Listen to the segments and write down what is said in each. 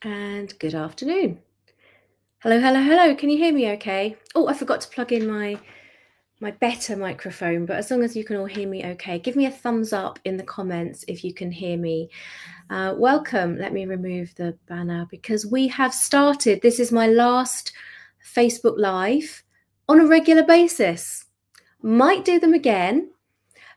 And good afternoon. Hello, hello, hello. Can you hear me okay? Oh, I forgot to plug in my better microphone, but as long as you can all hear me okay, give me a thumbs up in the comments if you can hear me. Welcome. Let me remove the banner because we have started. This is my last Facebook Live on a regular basis. Might do them again.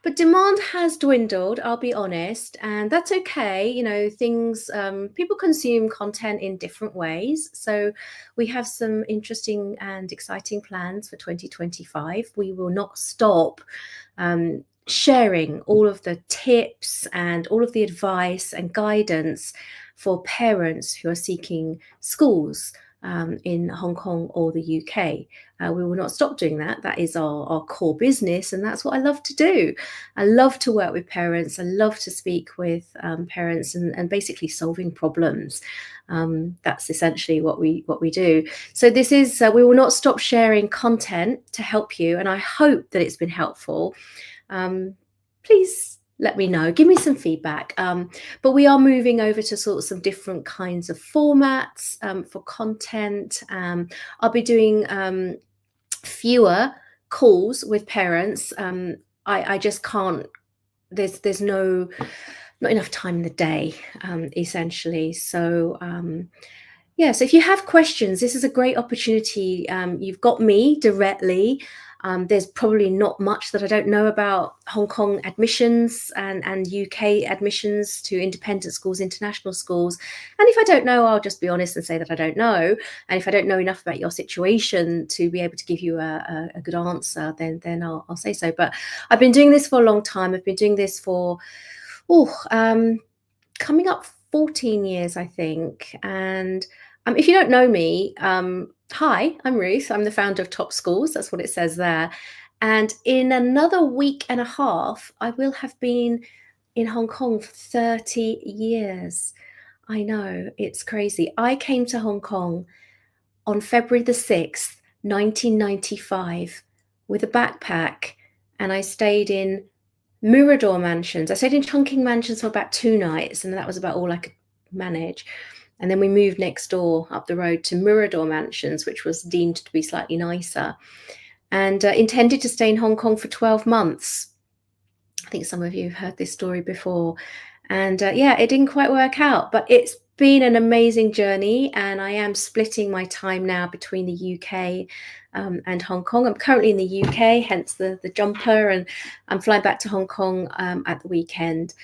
But demand has dwindled, I'll be honest, and that's okay. Things, people consume content in different ways. So we have some interesting and exciting plans for 2025. We will not stop sharing all of the tips and all of the advice and guidance for parents who are seeking schools in Hong Kong or the UK. We will not stop doing that. That is our core business, and that's what I love to do. I love to work with parents. I love to speak with parents and basically solving problems. That's essentially what we do. So this is we will not stop sharing content to help you, and I hope that it's been helpful. Please let me know, give me some feedback. But we are moving over to sort of some different kinds of formats for content. I'll be doing fewer calls with parents. I just can't, there's not enough time in the day, essentially. So so if you have questions, this is a great opportunity. You've got me directly. There's probably not much that I don't know about Hong Kong admissions and UK admissions to independent schools, international schools. And if I don't know, I'll just be honest and say that I don't know. And if I don't know enough about your situation to be able to give you a good answer, then I'll say so. But I've been doing this for a long time. I've been doing this for, coming up 14 years, I think. And if you don't know me, hi, I'm Ruth. I'm the founder of Top Schools. That's what it says there. And in another week and a half, I will have been in Hong Kong for 30 years. I know, it's crazy. I came to Hong Kong on February the 6th, 1995, with a backpack, and I stayed in Mirador Mansions. I stayed in Chungking Mansions for about 2 nights, and that was about all I could manage. And then we moved next door up the road to Mirador Mansions, which was deemed to be slightly nicer, and intended to stay in Hong Kong for 12 months. I think some of you have heard this story before. And it didn't quite work out, but it's been an amazing journey. And I am splitting my time now between the UK and Hong Kong. I'm currently in the UK, hence the jumper, and I'm flying back to Hong Kong at the weekend.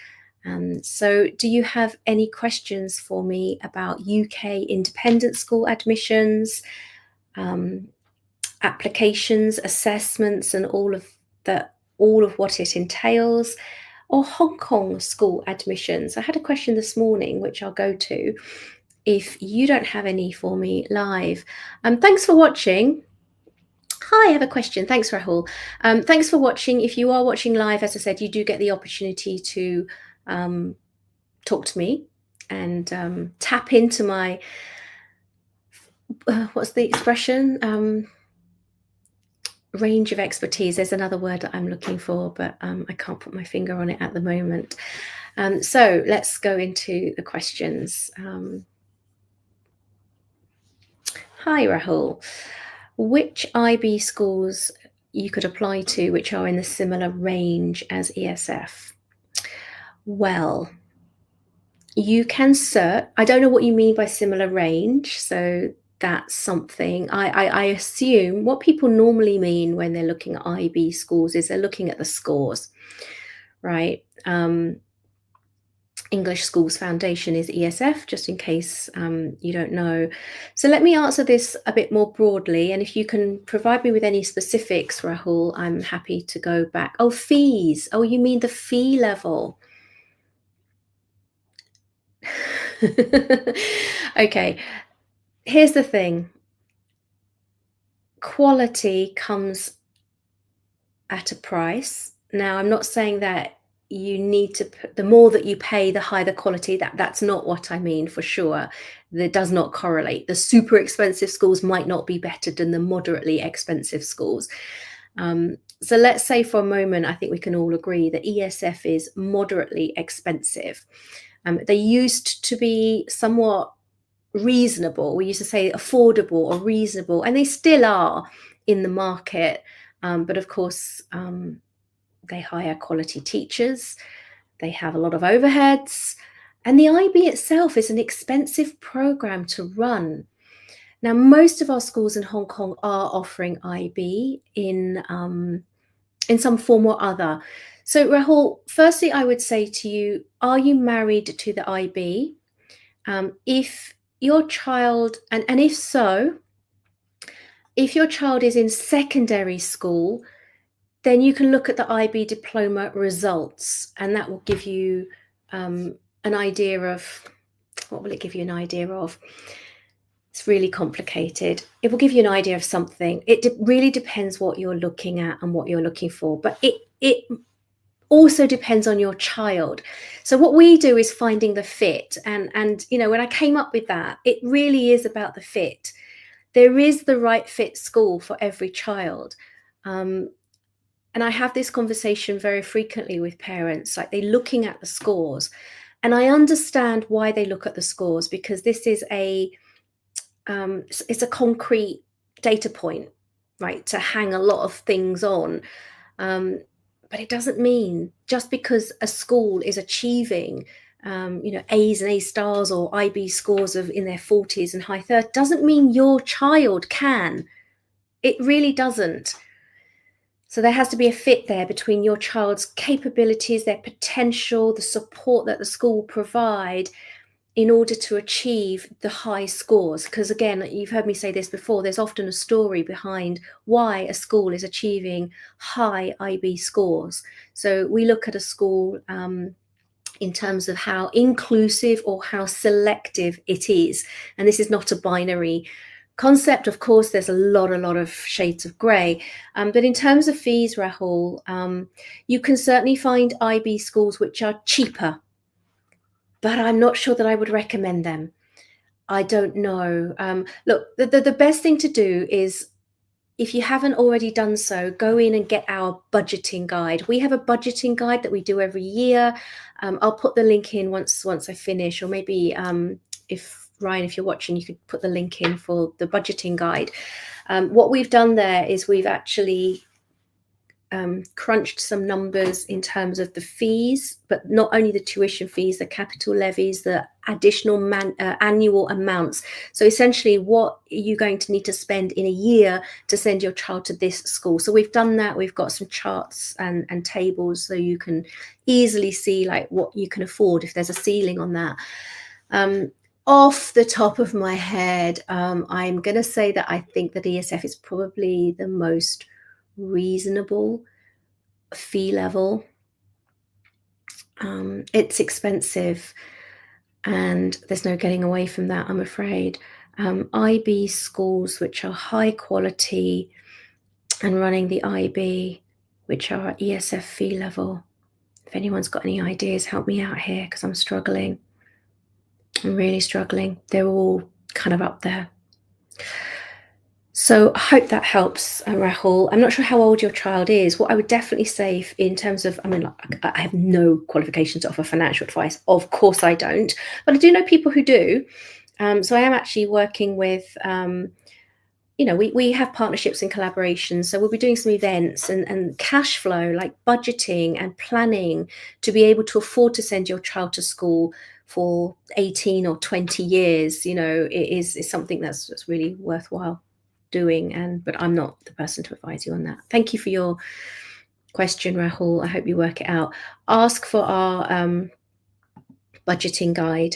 So do you have any questions for me about UK independent school admissions, applications, assessments, and all of what it entails, or Hong Kong school admissions? I had a question this morning, which I'll go to if you don't have any for me live. Thanks for watching. Hi, I have a question. Thanks, Rahul. Thanks for watching. If you are watching live, as I said, you do get the opportunity to talk to me and tap into my, what's the expression? Range of expertise. There's another word that I'm looking for, but I can't put my finger on it at the moment. So let's go into the questions. Hi, Rahul. Which IB schools you could apply to which are in the similar range as ESF? Well, you can search. I don't know what you mean by similar range, so that's something. I assume what people normally mean when they're looking at IB schools is they're looking at the scores, right? English Schools Foundation is ESF, just in case you don't know. So let me answer this a bit more broadly, and if you can provide me with any specifics, Rahul, I'm happy to go back. Oh, fees. Oh, you mean the fee level? Okay, here's the thing. Quality comes at a price. Now, I'm not saying that you need to put, the more that you pay, the higher the quality. That's not what I mean, for sure. That does not correlate. The super expensive schools might not be better than the moderately expensive schools. So let's say for a moment, I think we can all agree that ESF is moderately expensive. They used to be somewhat reasonable. We used to say affordable or reasonable, and they still are in the market. But of course, they hire quality teachers, they have a lot of overheads, and the IB itself is an expensive program to run. Now, most of our schools in Hong Kong are offering IB in some form or other. So, Rahul, firstly, I would say to you, are you married to the IB? If your child, and if so, if your child is in secondary school, then you can look at the IB diploma results, and that will give you an idea of, what will it give you an idea of? It's really complicated. It will give you an idea of something. It really depends what you're looking at and what you're looking for, but it also depends on your child. So what we do is finding the fit, and you know, when I came up with that, it really is about the fit. There is the right fit school for every child. And I have this conversation very frequently with parents, like they're looking at the scores. And I understand why they look at the scores, because this is it's a concrete data point, right, to hang a lot of things on. But it doesn't mean just because a school is achieving, you know, A's and A stars or IB scores of in their 40s and high 30s, doesn't mean your child can. It really doesn't. So there has to be a fit there between your child's capabilities, their potential, the support that the school will provide in order to achieve the high scores. Because again, you've heard me say this before, there's often a story behind why a school is achieving high IB scores. So we look at a school in terms of how inclusive or how selective it is. And this is not a binary concept. Of course, there's a lot of shades of grey. But in terms of fees, Rahul, you can certainly find IB schools which are cheaper, but I'm not sure that I would recommend them. I don't know. Look, the best thing to do is, if you haven't already done so, go in and get our budgeting guide. We have a budgeting guide that we do every year. I'll put the link in once I finish, or maybe if Ryan, if you're watching, you could put the link in for the budgeting guide. What we've done there is we've actually crunched some numbers in terms of the fees, but not only the tuition fees, the capital levies, the additional annual amounts. So essentially, what are you going to need to spend in a year to send your child to this school? So we've done that. We've got some charts and tables so you can easily see like what you can afford if there's a ceiling on that. Off the top of my head, I'm going to say that I think that ESF is probably the most reasonable fee level. It's expensive, and there's no getting away from that, I'm afraid. IB schools which are high quality and running the IB, which are ESF fee level. If anyone's got any ideas, help me out here, because I'm struggling. I'm really struggling. They're all kind of up there. So I hope that helps, Rahul. I'm not sure how old your child is. What I would definitely say in terms of, I mean, I have no qualifications to offer financial advice. Of course I don't, but I do know people who do. So I am actually working with, you know, we have partnerships and collaborations. So we'll be doing some events and cash flow, like budgeting and planning to be able to afford to send your child to school for 18 or 20 years. You know, it is something that's really worthwhile doing, but I'm not the person to advise you on that. Thank you for your question, Rahul. I hope you work it out. Ask for our budgeting guide.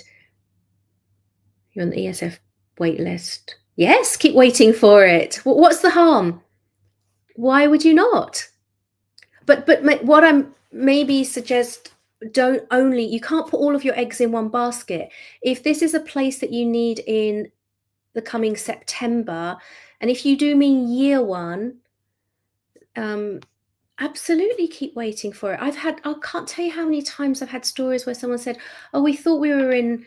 You're on the ESF wait list. Yes, keep waiting for it. What's the harm? Why would you not? But what I'm maybe suggest, you can't put all of your eggs in one basket. If this is a place that you need in the coming September, and if you do mean year one, absolutely keep waiting for it. I can't tell you how many times I've had stories where someone said, oh, we thought we were in,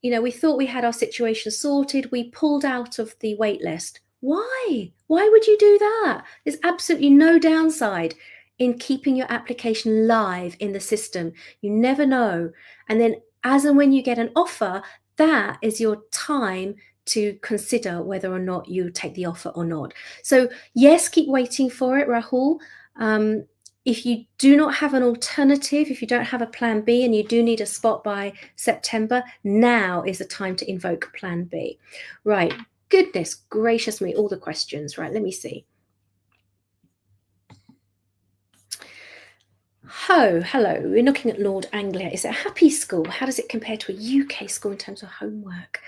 you know, we thought we had our situation sorted. We pulled out of the wait list. Why? Why would you do that? There's absolutely no downside in keeping your application live in the system. You never know. And then as and when you get an offer, that is your time to consider whether or not you take the offer or not. So, yes, keep waiting for it, Rahul. Um, if you do not have an alternative, if you don't have a plan B and you do need a spot by September, now is the time to invoke plan B. Right. Goodness gracious me, all the questions. Right. Let me see. Hello. We're looking at Lord Anglia. Is it a happy school? How does it compare to a UK school in terms of homework?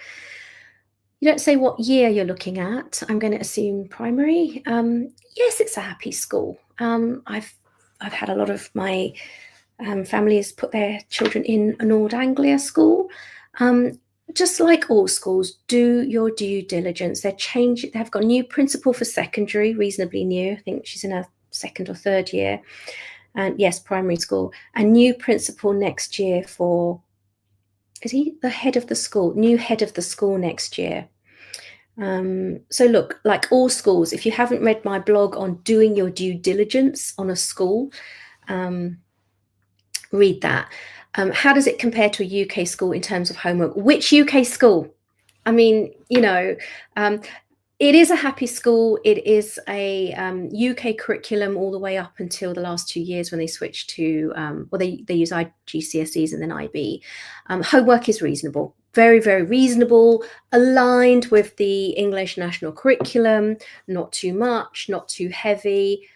You don't say what year you're looking at. I'm going to assume primary. Yes, it's a happy school. I've had a lot of my families put their children in a Lord Anglia school. Just like all schools, do your due diligence. They've got a new principal for secondary, reasonably new. I think she's in her second or third year. And yes, primary school. A new principal next year for, is he the head of the school? New head of the school next year. So look, like all schools, if you haven't read my blog on doing your due diligence on a school, read that. How does it compare to a UK school in terms of homework? Which UK school? I mean, it is a happy school. It is a UK curriculum all the way up until the last 2 years when they switched to, they use GCSEs and then IB. Homework is reasonable, very, very reasonable, aligned with the English national curriculum, not too much, not too heavy,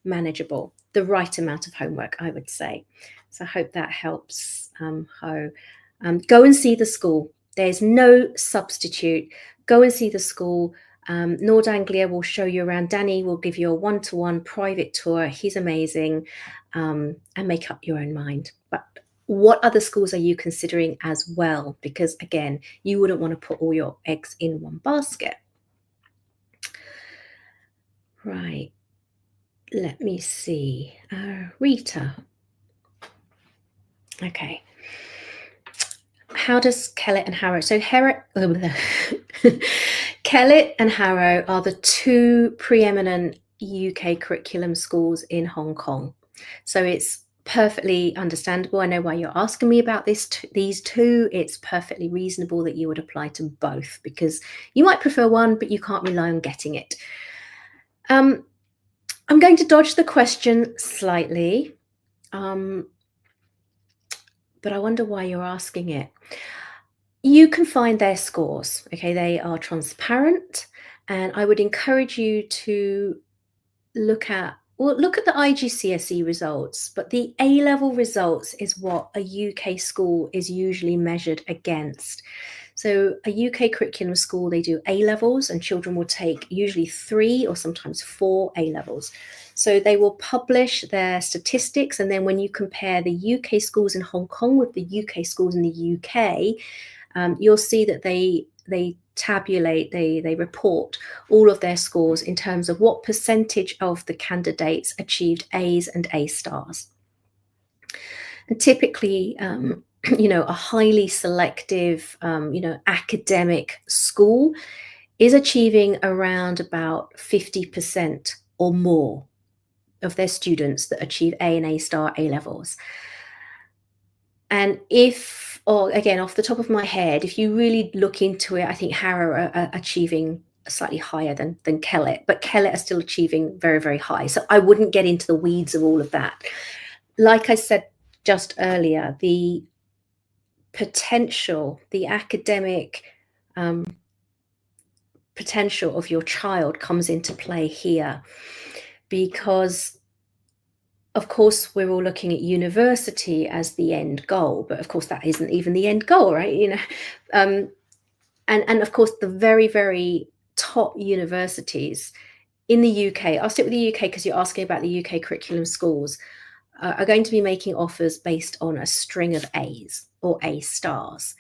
manageable, the right amount of homework, I would say. So I hope that helps, Ho. Go and see the school. There's no substitute. Go and see the school. Lord Anglia will show you around. Danny will give you a one-to-one private tour. He's amazing, and make up your own mind. But what other schools are you considering as well? Because again, you wouldn't want to put all your eggs in one basket. Right. Let me see. Rita. Okay. How does Kellett and Harrow? So Kellett and Harrow are the two preeminent UK curriculum schools in Hong Kong. So it's perfectly understandable. I know why you're asking me about these two. It's perfectly reasonable that you would apply to both because you might prefer one, but you can't rely on getting it. I'm going to dodge the question slightly. But I wonder why you're asking it. You can find their scores, okay? They are transparent, and I would encourage you to look at the IGCSE results, but the A-level results is what a UK school is usually measured against. So a UK curriculum school, they do A-levels, and children will take usually 3 or sometimes 4 A-levels. So they will publish their statistics, and then when you compare the UK schools in Hong Kong with the UK schools in the UK, you'll see that they tabulate, they report all of their scores in terms of what percentage of the candidates achieved A's and A stars. And typically, a highly selective, academic school is achieving around about 50% or more of their students that achieve A and A star A levels. And again, off the top of my head, if you really look into it, I think Harrow are achieving slightly higher than Kellett, but Kellett are still achieving very, very high. So I wouldn't get into the weeds of all of that. Like I said just earlier, the potential, the academic potential of your child comes into play here because, of course, we're all looking at university as the end goal, but of course that isn't even the end goal, right? And of course the very, very top universities in the UK, I'll stick with the UK because you're asking about the UK curriculum schools, are going to be making offers based on a string of A's or A stars.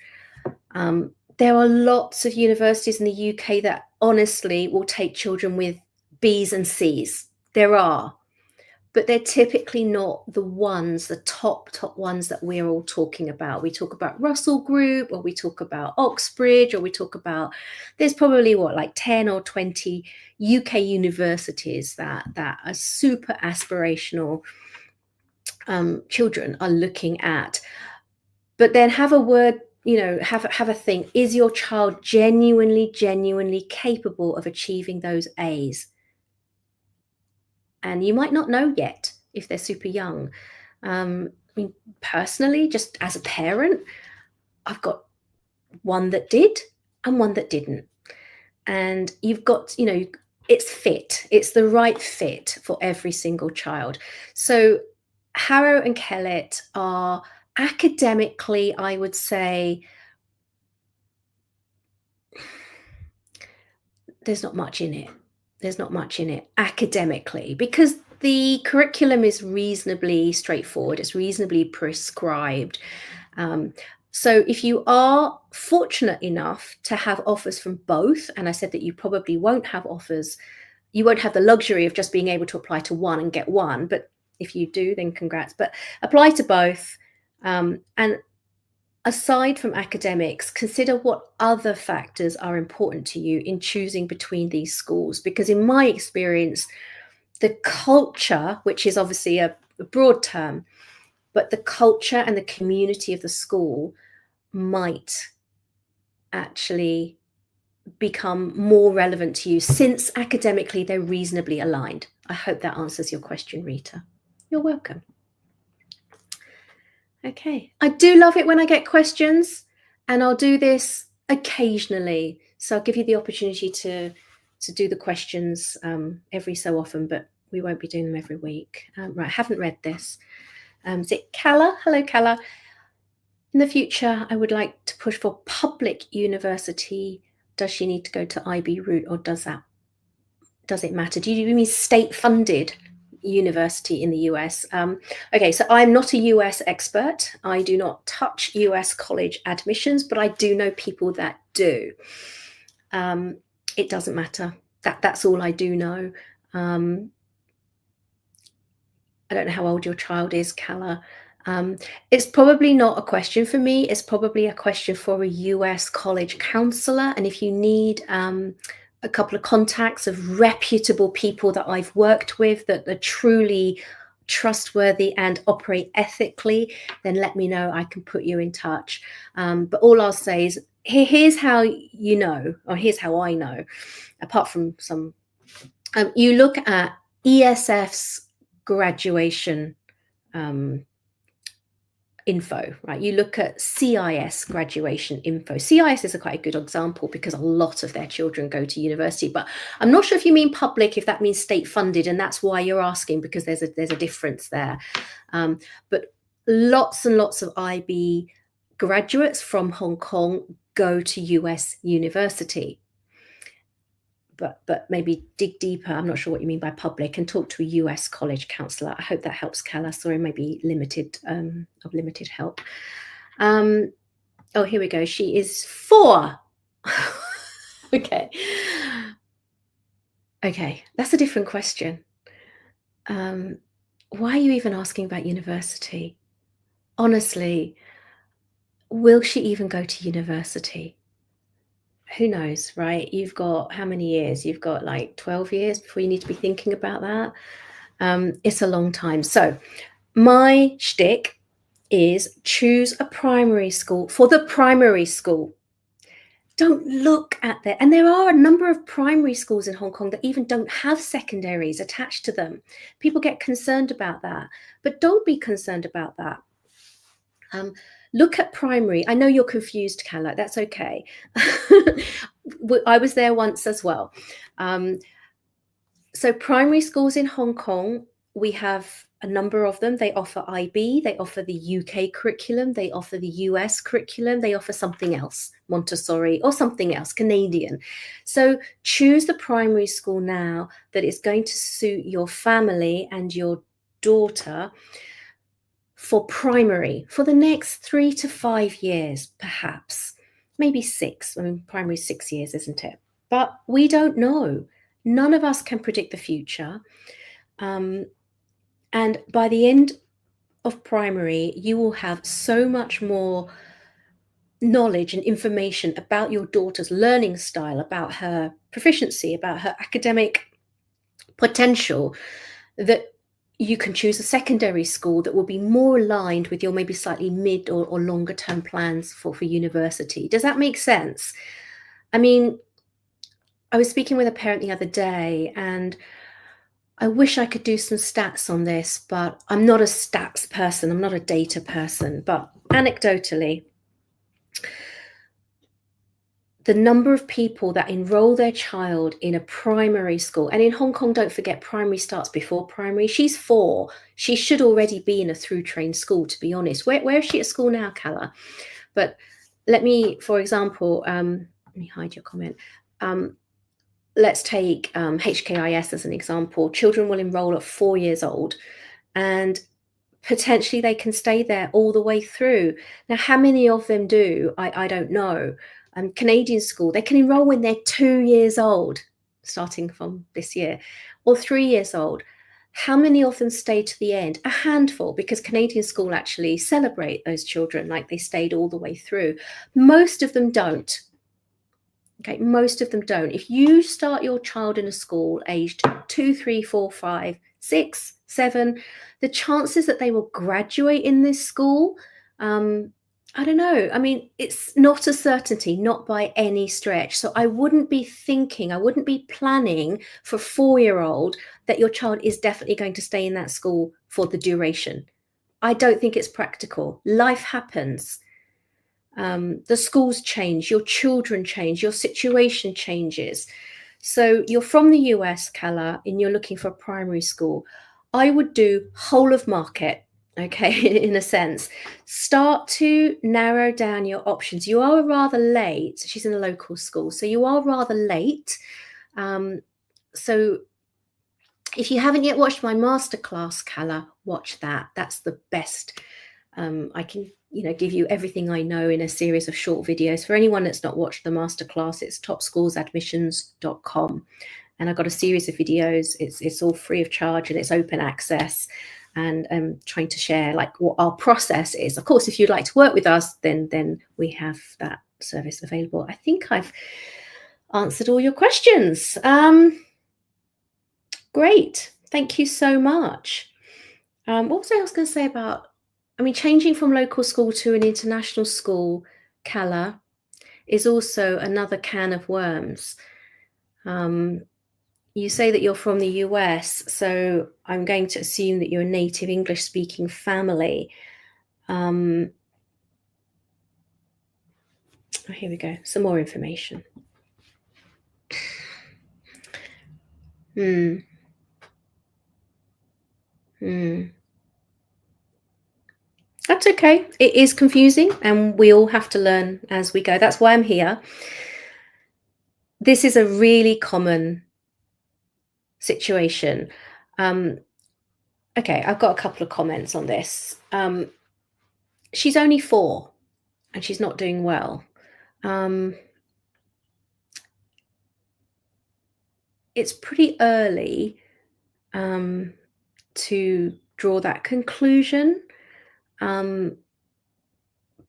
There are lots of universities in the UK that honestly will take children with B's and C's. There are, but they're typically not the top ones that we're all talking about. We talk about Russell Group, or we talk about Oxbridge, or we talk about, there's probably like 10 or 20 UK universities that are super aspirational children are looking at. But then have a word, have a think. Is your child genuinely capable of achieving those A's? And you might not know yet if they're super young. I mean, personally, just as a parent, I've got one that did and one that didn't. And you've got, it's fit, it's the right fit for every single child. So Harrow and Kellett are academically, I would say, there's not much in it. There's not much in it academically because the curriculum is reasonably straightforward, it's reasonably prescribed. So if you are fortunate enough to have offers from both, and I said that you probably won't have offers, you won't have the luxury of just being able to apply to one and get one, but if you do, then congrats. But apply to both. And aside from academics, consider what other factors are important to you in choosing between these schools. Because in my experience, the culture, which is obviously a broad term, but the culture and the community of the school might actually become more relevant to you since academically they're reasonably aligned. I hope that answers your question, Rita. You're welcome. Okay, I do love it when I get questions, and I'll do this occasionally. So I'll give you the opportunity to do the questions every so often, but we won't be doing them every week. Right, I haven't read this. Is it Calla? Hello, Calla. In the future, I would like to push for public university. Does she need to go to IB route, or does it matter? Do you mean state-funded university in the US? Okay, so I'm not a US expert. I do not touch US college admissions, but I do know people that do. It doesn't matter. That's all I do know. I don't know how old your child is, Calla. It's probably not a question for me. It's probably a question for a US college counselor. And if you need a couple of contacts of reputable people that I've worked with that are truly trustworthy and operate ethically, then let me know. I can put you in touch. But all I'll say is, here's how you know, or here's how I know, apart from some, you look at ESF's graduation info, right? You look at CIS graduation info. CIS is a quite a good example because a lot of their children go to university, but I'm not sure if you mean public, if that means state funded, and that's why you're asking, because there's a difference there. But lots and lots of IB graduates from Hong Kong go to US university. But maybe dig deeper. I'm not sure what you mean by public, and talk to a US college counselor. I hope that helps, Calla. Sorry, maybe limited of limited help. Oh, here we go. She is 4. Okay, that's a different question. Why are you even asking about university? Honestly, will she even go to university? Who knows, right? You've got how many years? You've got like 12 years before you need to be thinking about that. It's a long time. So my shtick is choose a primary school for the primary school. Don't look at that. And there are a number of primary schools in Hong Kong that even don't have secondaries attached to them. People get concerned about that, but don't be concerned about that. Look at primary. I know you're confused, Calla. That's okay. I was there once as well. So primary schools in Hong Kong, we have a number of them. They offer IB, they offer the UK curriculum, they offer the US curriculum, they offer something else, Montessori or something else, Canadian. So choose the primary school now that is going to suit your family and your daughter for primary for the next 3 to 5 years, perhaps, maybe 6. I mean, primary is 6 years, isn't it? But we don't know. None of us can predict the future. And by the end of primary, you will have so much more knowledge and information about your daughter's learning style, about her proficiency, about her academic potential, that you can choose a secondary school that will be more aligned with your maybe slightly mid or longer term plans for university. Does that make sense? I mean, I was speaking with a parent the other day, and I wish I could do some stats on this, but I'm not a stats person. I'm not a data person. But anecdotally, the number of people that enroll their child in a primary school, and in Hong Kong, don't forget, primary starts before primary. She's 4. She should already be in a through trained school, to be honest. Where is she at school now, Kala? But let me, for example, let me hide your comment. Let's take HKIS as an example. Children will enroll at 4 years old, and potentially they can stay there all the way through. Now, how many of them do? I don't know. Canadian school, they can enroll when they're 2 years old, starting from this year, or 3 years old. How many of them stay to the end? A handful, because Canadian school actually celebrate those children like they stayed all the way through. Most of them don't. Okay, most of them don't. If you start your child in a school aged 2, 3, 4, 5, 6, 7, the chances that they will graduate in this school, I don't know. I mean, it's not a certainty, not by any stretch. So I wouldn't be planning for a 4-year-old that your child is definitely going to stay in that school for the duration. I don't think it's practical. Life happens. The schools change, your children change, your situation changes. So you're from the US, Kala, and you're looking for a primary school. I would do whole of market, okay, in a sense. Start to narrow down your options. You are rather late. She's in a local school, so you are rather late. So if you haven't yet watched my masterclass, Kala, watch that. That's the best. I can give you everything I know in a series of short videos. For anyone that's not watched the masterclass, it's topschoolsadmissions.com, and I've got a series of videos. It's all free of charge and it's open access, and I'm trying to share like what our process is. Of course, if you'd like to work with us, then we have that service available. I think I've answered all your questions. Great, thank you so much. What was I going to say about, changing from local school to an international school, Kala, is also another can of worms. You say that you're from the US, so I'm going to assume that you're a native English-speaking family. Oh, here we go, some more information. That's okay. It is confusing, and we all have to learn as we go. That's why I'm here. This is a really common situation. Okay, I've got a couple of comments on this. She's only 4 and she's not doing well. It's pretty early to draw that conclusion.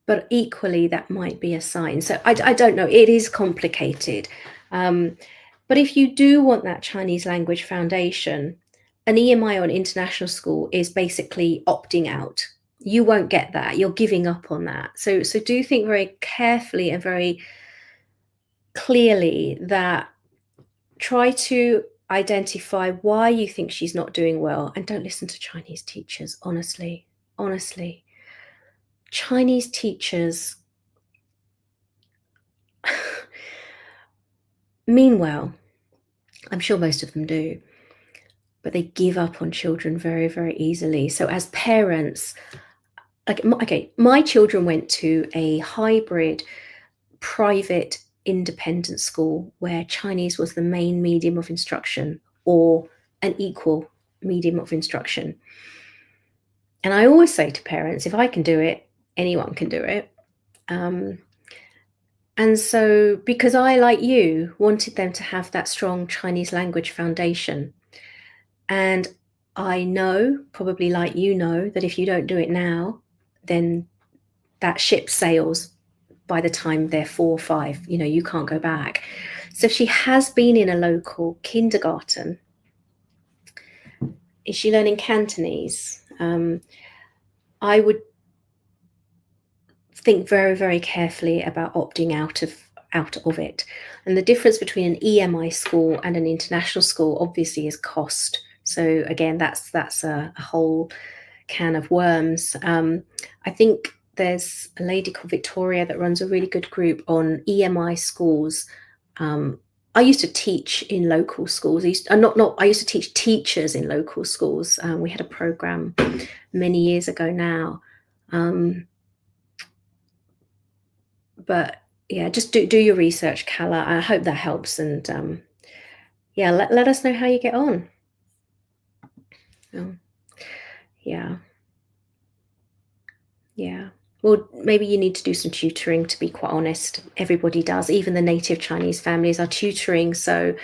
But equally, that might be a sign. So I don't know. It is complicated. But if you do want that Chinese language foundation, an EMI or an international school is basically opting out. You won't get that. You're giving up on that. So do think very carefully and very clearly that try to identify why you think she's not doing well, and don't listen to Chinese teachers, honestly. Chinese teachers mean well. I'm sure most of them do, but they give up on children very, very easily. So as parents, my children went to a hybrid private independent school where Chinese was the main medium of instruction, or an equal medium of instruction. And I always say to parents, if I can do it, anyone can do it. And so, because I, like you, wanted them to have that strong Chinese language foundation, and I know, probably like you know, that if you don't do it now, then that ship sails by the time they're 4 or 5. You can't go back. So she has been in a local kindergarten Is she learning Cantonese? I would think very, very carefully about opting out of it. And the difference between an EMI school and an international school obviously is cost. So again, that's a whole can of worms. I think there's a lady called Victoria that runs a really good group on EMI schools. I used to teach in local schools. I used to teach teachers in local schools. We had a program many years ago now. But yeah, just do your research, Calla. I hope that helps. And yeah, let us know how you get on. Oh, yeah. Yeah. Well, maybe you need to do some tutoring, to be quite honest. Everybody does. Even the native Chinese families are tutoring. So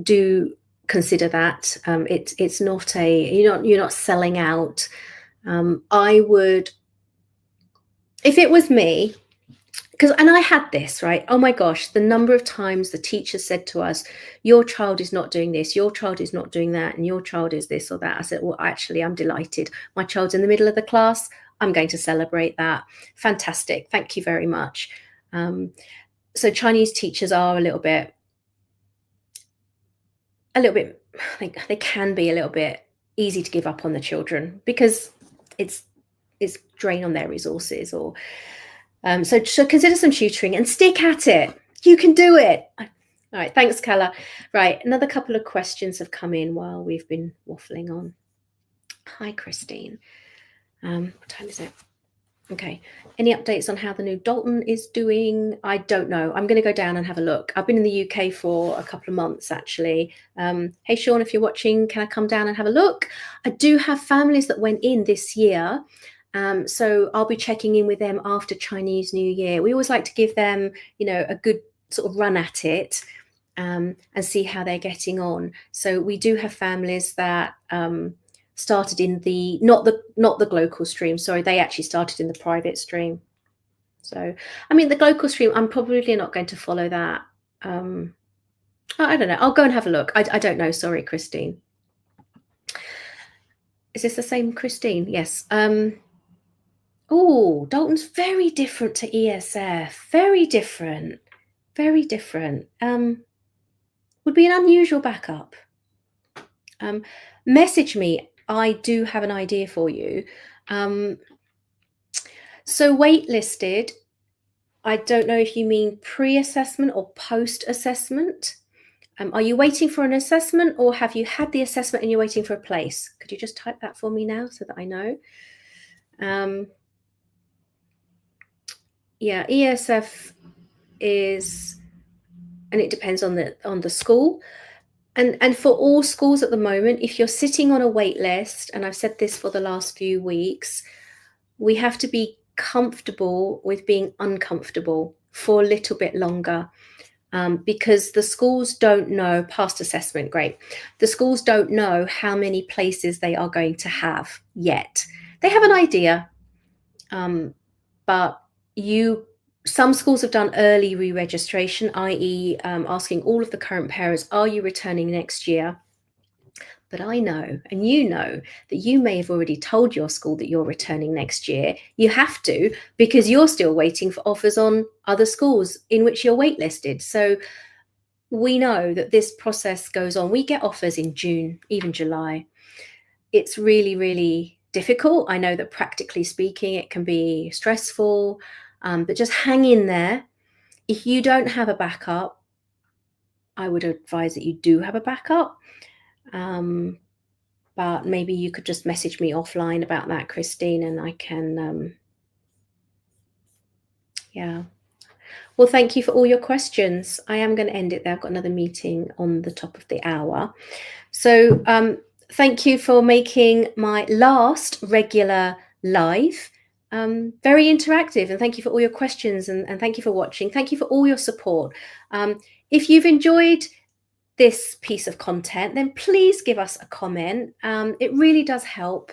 do consider that. It's not you're not selling out. I would, if it was me, and I had this, right? Oh my gosh, the number of times the teacher said to us, your child is not doing this, your child is not doing that, and your child is this or that. I said, well, actually, I'm delighted. My child's in the middle of the class. I'm going to celebrate that. Fantastic. Thank you very much. So Chinese teachers are a little bit, they can be a little bit easy to give up on the children because it's drain on their resources. Or so consider some tutoring and stick at it. You can do it. All right, thanks, Calla. Right, another couple of questions have come in while we've been waffling on. Hi, Christine. What time is it? Okay. Any updates on how the new Dalton is doing? I don't know. I'm going to go down and have a look. I've been in the UK for a couple of months, actually. Hey, Sean, if you're watching, can I come down and have a look? I do have families that went in this year. So I'll be checking in with them after Chinese New Year. We always like to give them, a good sort of run at it and see how they're getting on. So we do have families that started in the not the global stream. Sorry, they actually started in the private stream. So, I mean, the global stream, I'm probably not going to follow that. I don't know. I'll go and have a look. I don't know. Sorry, Christine. Is this the same Christine? Yes. Oh, Dalton's very different to ESF. Very different. Very different. Would be an unusual backup. Message me. I do have an idea for you. So waitlisted, I don't know if you mean pre-assessment or post-assessment. Are you waiting for an assessment, or have you had the assessment and you're waiting for a place? Could you just type that for me now so that I know? Yeah, ESF is, and it depends on the school. And for all schools at the moment, if you're sitting on a wait list, and I've said this for the last few weeks, we have to be comfortable with being uncomfortable for a little bit longer, because the schools don't know, past assessment, great. The schools don't know how many places they are going to have yet. They have an idea, but some schools have done early re-registration, i.e. Asking all of the current parents, are you returning next year? But I know, and you know, that you may have already told your school that you're returning next year. You have to, because you're still waiting for offers on other schools in which you're waitlisted. So we know that this process goes on. We get offers in June, even July. It's really, really difficult. I know that practically speaking, it can be stressful, but just hang in there. If you don't have a backup, I would advise that you do have a backup. But maybe you could just message me offline about that, Christine, and I can, yeah. Well, thank you for all your questions. I am going to end it there. I've got another meeting on the top of the hour. So thank you for making my last regular live very interactive, and thank you for all your questions, and thank you for watching. Thank you for all your support. If you've enjoyed this piece of content, then please give us a comment. It really does help.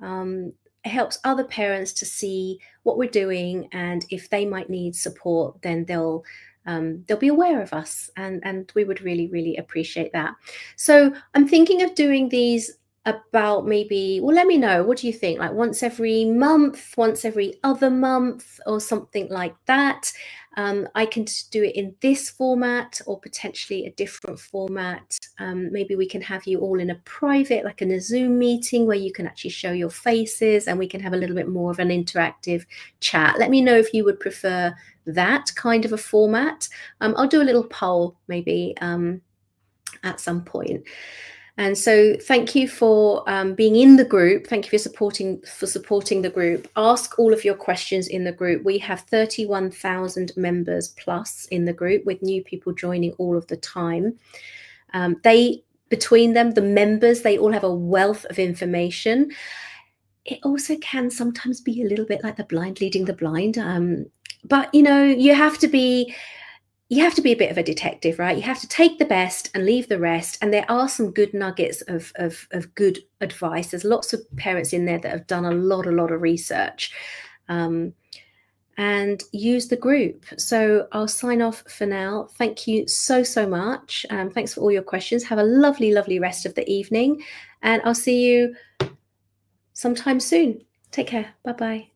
It helps other parents to see what we're doing, and if they might need support, then they'll they'll be aware of us, and we would really, really appreciate that. So I'm thinking of doing these about maybe, well, let me know, what do you think, like once every month, once every other month, or something like that? I can do it in this format or potentially a different format. Maybe we can have you all in a private, like in a Zoom meeting, where you can actually show your faces and we can have a little bit more of an interactive chat. Let me know if you would prefer that kind of a format. I'll do a little poll maybe at some point. And so thank you for being in the group. Thank you for supporting the group. Ask all of your questions in the group. We have 31,000 members plus in the group, with new people joining all of the time. Between them, the members, they all have a wealth of information. It also can sometimes be a little bit like the blind leading the blind. But you have to be a bit of a detective, right? You have to take the best and leave the rest. And there are some good nuggets of good advice. There's lots of parents in there that have done a lot of research, and use the group. So I'll sign off for now. Thank you so much. Thanks for all your questions. Have a lovely rest of the evening, and I'll see you sometime soon. Take care. Bye-bye.